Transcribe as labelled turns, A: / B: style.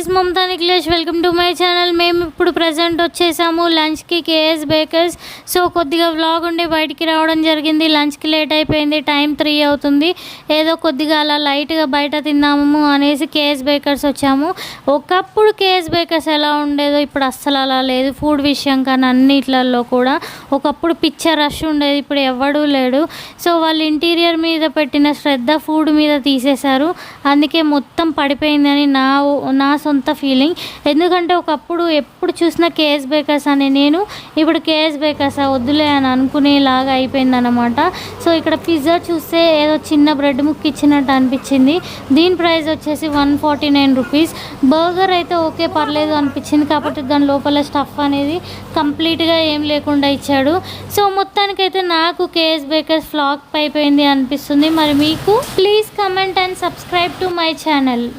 A: This is Mamata Nikhilesh. Welcome to my channel. మేము ఇప్పుడు present వచ్చేసాము లంచ్కి కేఎస్ బేకర్స్. సో కొద్దిగా వ్లాగ్ ఉండి బయటికి రావడం జరిగింది. లంచ్కి లేట్ అయిపోయింది, టైం 3 అవుతుంది. ఏదో కొద్దిగా అలా లైట్గా బయట తిన్నాము అనేసి కేఎస్ బేకర్స్ వచ్చాము. ఒకప్పుడు కేఎస్ బేకర్స్ ఎలా ఉండేదో ఇప్పుడు అస్సలు అలా లేదు. ఫుడ్ విషయం కానీ అన్నిట్లలో కూడా ఒకప్పుడు పిక్చర్ రష్ ఉండేది, ఇప్పుడు ఎవడూ లేడు. సో వాళ్ళు ఇంటీరియర్ మీద పెట్టిన శ్రద్ధ ఫుడ్ మీద తీసేశారు. అందుకే మొత్తం పడిపోయిందని నా సొంత ఫీలింగ్. ఎందుకంటే ఒకప్పుడు ఎప్పుడు చూసినా కేఎస్ బేకర్స్ అని నేను, ఇప్పుడు కేఎస్ బేకర్స్ వద్దులే అని అనుకునేలాగా అయిపోయిందన్నమాట. సో ఇక్కడ పిజ్జా చూస్తే ఏదో చిన్న బ్రెడ్ ముక్క ఇచ్చినట్టు అనిపించింది. దీని ప్రైస్ వచ్చేసి 149 రూపీస్. బర్గర్ అయితే ఓకే పర్లేదు అనిపించింది, కాబట్టి దాని లోపల స్టఫ్ అనేది కంప్లీట్గా ఏం లేకుండా ఇచ్చాడు. సో మొత్తానికైతే నాకు కేఎస్ బేకర్స్ ఫ్లాప్ అయిపోయింది అనిపిస్తుంది. మరి మీకు? Please comment and subscribe to my channel.